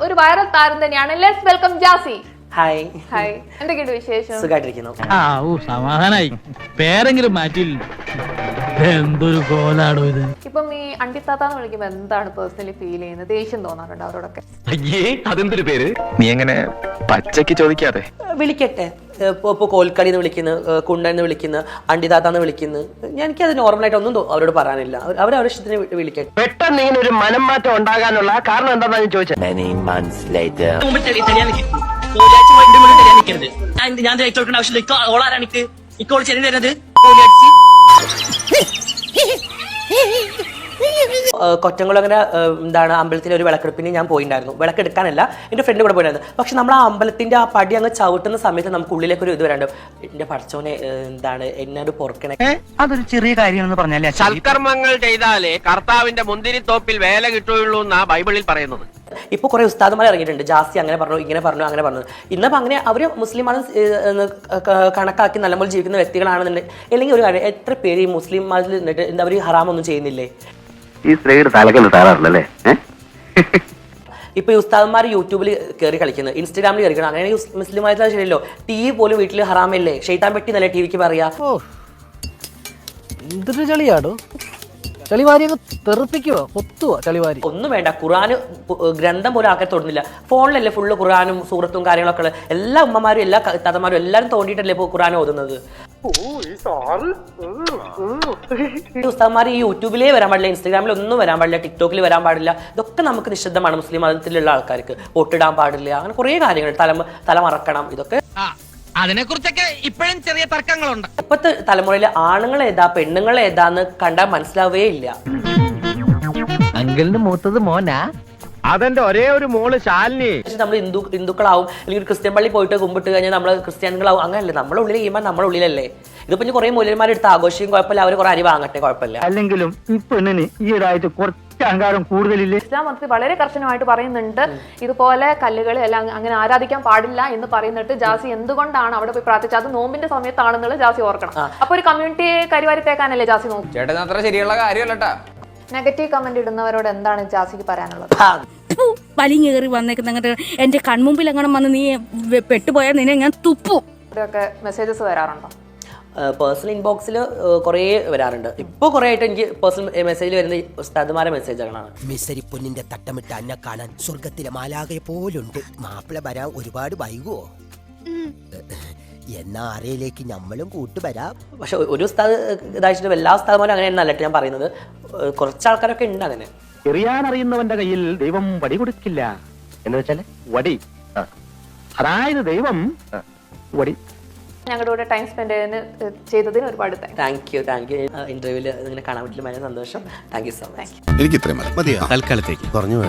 ഒരു വൈറൽ താരം തന്നെയാണ്. Let's welcome Jassi. Hi hi, എന്തൊക്കെയുണ്ട് വിശേഷം? സുഖമായിട്ടിരിക്കുന്നു. സമാധാനായി. പേരെങ്കിലും മാറ്റിയില്ല. എന്തൊരു കോലാടോ ഇത്. ഇപ്പം ഈ അണ്ടിത്താത്താന്ന് വിളിക്കുമ്പോ എന്താണ് പേഴ്സണലി ഫീൽ ചെയ്യുന്നത്? ദേഷ്യം തോന്നാറുണ്ട് അവരോടൊക്കെ? അതെന്തൊരു പേര്? നീ എങ്ങനെ പച്ചക്ക് ചോദിക്കാതെ വിളിക്കട്ടെ. ഇപ്പോൾ കോൽക്കളി എന്ന് വിളിക്കുന്നു, കുണ്ടൻ എന്ന് വിളിക്കുന്നു, അണ്ടിതാത്താന്ന് വിളിക്കുന്നു. എനിക്കത് നോർമലായിട്ട് ഒന്നും അവരോട് പറയാനില്ല. അവരവരുടെ ഇഷ്ടത്തിന് വിളിക്കട്ടെ. പെട്ടെന്ന് ഇങ്ങനെ ഒരു മനം മാറ്റം ഉണ്ടാകാനുള്ള കാരണം എന്താണെന്ന് ഞാൻ ചോദിച്ചത്. ഞാൻ ചോദിച്ചോടുക്കേണ്ട ആവശ്യമില്ല. ഓളാരാണ് ഇപ്പോൾ ചെറിയ തരുന്നത്? കൊറ്റംകുളങ്ങര എന്താണ് അമ്പലത്തിലെ ഒരു വിളക്കെടുപ്പിന് ഞാൻ പോയിട്ടുണ്ടായിരുന്നു. വിളക്കെടുക്കാനല്ല, എൻ്റെ ഫ്രണ്ട് കൂടെ പോയിട്ടുണ്ടായിരുന്നു. പക്ഷെ നമ്മൾ ആ അമ്പലത്തിന്റെ ആ പടി അങ്ങ് ചവിട്ടുന്ന സമയത്ത് നമുക്ക് ഉള്ളിലേക്ക് ഒരു ഇത് വരാണ്ട്, എന്റെ പഠിച്ചോനെ എന്താണ് എന്നോട് പൊറക്കണേ. അതൊരു ചെറിയ കാര്യമെന്ന് പറഞ്ഞാലേ സൽക്കർമ്മങ്ങൾ ചെയ്താലേ കർത്താവിന്റെ മുന്തിരിത്തോപ്പിൽ വേല കിട്ടുകയുള്ളൂ എന്നാ ബൈബിളിൽ പറയുന്നത്. ഇപ്പോൾ കുറെ ഉസ്താദുമാർ ഇറങ്ങിയിട്ടുണ്ട്. ജാസി അങ്ങനെ പറഞ്ഞു, ഇങ്ങനെ പറഞ്ഞു, അങ്ങനെ പറഞ്ഞു. ഇന്നപ്പോൾ അങ്ങനെ അവർ മുസ്ലിം മതം കണക്കാക്കി നല്ലപോലെ ജീവിക്കുന്ന വ്യക്തികളാണെന്നുണ്ടെങ്കിൽ, അല്ലെങ്കിൽ ഒരു കാര്യം, എത്ര പേര് ഈ മുസ്ലിം മതത്തിൽ നിന്നിട്ട് എന്താ അവർ ഹറാമൊന്നും ചെയ്യുന്നില്ലേ? ഈ സ്ത്രീയുടെ തലക്കല്ല താറാറില്ലല്ലേ? ഇപ്പൊ ഈ ഉസ്താദന്മാർ യൂട്യൂബിൽ കയറി കളിക്കുന്നത്, ഇൻസ്റ്റാഗ്രാമിൽ കളിക്കണം. അങ്ങനെ മുസ്ലിം മതത്തിൽ ശരിയല്ലോ. ടി വി പോലും വീട്ടിൽ ഹറാമല്ലേ? ഷെയ്ത്താൻ പെട്ടി എന്നല്ലേ ടി വിക്ക് പറയാ. എന്തൊരു ചളിയാടോ. ചളിവാരിയൊക്കെ തെറിപ്പിക്കുവോ, പൊത്തുവോ ചളിവാരി? ഒന്നും വേണ്ട, ഖുറാന് ഗ്രന്ഥം പോലും ആക്കാൻ തൊടുന്നില്ല. ഫോണിലല്ലേ ഫുള്ള് ഖുറാനും സൂറത്തും കാര്യങ്ങളൊക്കെ ഉള്ളത്. എല്ലാ ഉമ്മമാരും എല്ലാ താത്തമാരും എല്ലാവരും തോണ്ടിയിട്ടല്ലേ ഇപ്പോൾ ഖുറാൻ ഓതുന്നത്. ഉസ്താദന്മാർ ഈ യൂട്യൂബിലേ വരാൻ പാടില്ല, ഇൻസ്റ്റാഗ്രാമിൽ ഒന്നും വരാൻ പാടില്ല, ടിക്ടോക്കിൽ വരാൻ പാടില്ല. ഇതൊക്കെ നമുക്ക് നിഷിദ്ധമാണ്. മുസ്ലിം മതത്തിലുള്ള ആൾക്കാർക്ക് പൊട്ടിടാൻ പാടില്ല, അങ്ങനെ കുറേ കാര്യങ്ങൾ, തല മറക്കണം, ഇതൊക്കെ. അതിനെ കുറിച്ചൊക്കെ ഇപ്പോഴും ചെറിയ തർക്കങ്ങളുണ്ട്. ഇപ്പോഴത്തെ തലമുറയിലെ ആണുങ്ങൾ ഏതാ പെണ്ണുങ്ങൾ ഏതാന്ന് കണ്ടാൽ മനസ്സിലാവേ ഇല്ല. അങ്കിളിന് മൂത്തത് മോനാ? അതെന്റെ ഒരേ ഒരു മോള് ശാലിനി. നമ്മൾ ഹിന്ദുക്കളാവും, അല്ലെങ്കിൽ ഒരു ക്രിസ്ത്യൻ പള്ളി പോയിട്ട് കുമ്പിട്ട് കഴിഞ്ഞാൽ നമ്മൾ ക്രിസ്ത്യാനികളാവും. അങ്ങനല്ലേ, നമ്മുടെ ഉള്ളിൽ ഈമാൻ നമ്മുടെ ഉള്ളിലല്ലേ. ഇതിപ്പോ കുറെ മൂല്യന്മാരെടുത്ത് ആഘോഷിക്കും, കുഴപ്പമില്ല, അവർ കുറെ അരി വാങ്ങട്ടെ, കുഴപ്പമില്ല. അല്ലെങ്കിലും ഈ പെണ്ണിന് ഈയിടായിട്ട് കുറച്ച് അഹങ്കാരം കൂടുതലില്ലേ? ഇസ്ലാം മതത്തിൽ വളരെ കർശനമായിട്ട് പറയുന്നുണ്ട്, ഇതുപോലെ കല്ലുകൾ എല്ലാം അങ്ങനെ ആരാധിക്കാൻ പാടില്ല എന്ന് പറയുന്നിട്ട് ജാസി എന്തുകൊണ്ടാണ് അവിടെ പോയി പ്രാർത്ഥിച്ചത്? അത് നോമ്പിന്റെ സമയത്താണെന്നുള്ളത് ജാസി ഓർക്കണം. അപ്പൊ ഒരു കമ്മ്യൂണിറ്റിയെ കരിവാരിത്തേക്കാനല്ലേ ജാസി നോക്കും. ചേട്ടൻ അത്ര ശരിയുള്ള കാര്യമല്ലട്ടാ. നെഗറ്റീവ് കമന്റ് ഇടുന്നവരോട് എന്താണ് ജാസിക്ക് പറയാനുള്ളത്? വലിഞ്ഞേറി വന്നേക്കുന്ന എന്റെ കൺമുമ്പിൽ അങ്ങനെ വന്ന് നീ പെട്ടുപോയാൽ നിന്നെ ഞാൻ തുപ്പു. ഇവിടെയൊക്കെ മെസ്സേജസ് വരാറുണ്ടോ? പേഴ്സണൽ ഇൻബോക്സിൽ കുറേ വരാറുണ്ട്. ഇപ്പോൾ കുറേ ആയിട്ട് എനിക്ക് പേഴ്സണൽ മെസ്സേജിൽ വരുന്ന ഉസ്താദുമാരെ മെസ്സേജുകളാണ്. മിസരി പൊന്നിന്റെ തട്ടമിട്ട് അന്നെ കാണാൻ സ്വർഗത്തിലെ മാലാകയെ പോലുണ്ട്. മാപ്പിള വരാൻ ഒരുപാട് വൈകുവോ? എന്നാ ആരയിലേക്ക് നമ്മളും കൂട്ടുവരാം. പക്ഷെ ഒരു ഉസ്താദ് ഇതായിട്ട് എല്ലാ ഉസ്താദുമാരും അങ്ങനെ നല്ലട്ട് ഞാൻ പറയുന്നത്. കുറച്ച് ആൾക്കാരൊക്കെ ഉണ്ട് അങ്ങനെ. എറിയാനറിയുന്നവന്റെ കയ്യിൽ ദൈവം വടി കൊടുക്കില്ല എന്ന് വെച്ചാല് വടി. അതായത് ദൈവം വടി. ഞങ്ങളുടെ കൂടെ ടൈം സ്പെൻഡ് ചെയ്തതിന് ഒരുപാട് താങ്ക് യു. ഇന്റർവ്യൂവിൽ ഇങ്ങനെ കാണാൻ പറ്റില്ല, ഭയങ്കര സന്തോഷം. Thank you so much. എനിക്ക് ഇത്രയും മതി. തൽക്കാലത്തേക്ക് പറഞ്ഞു.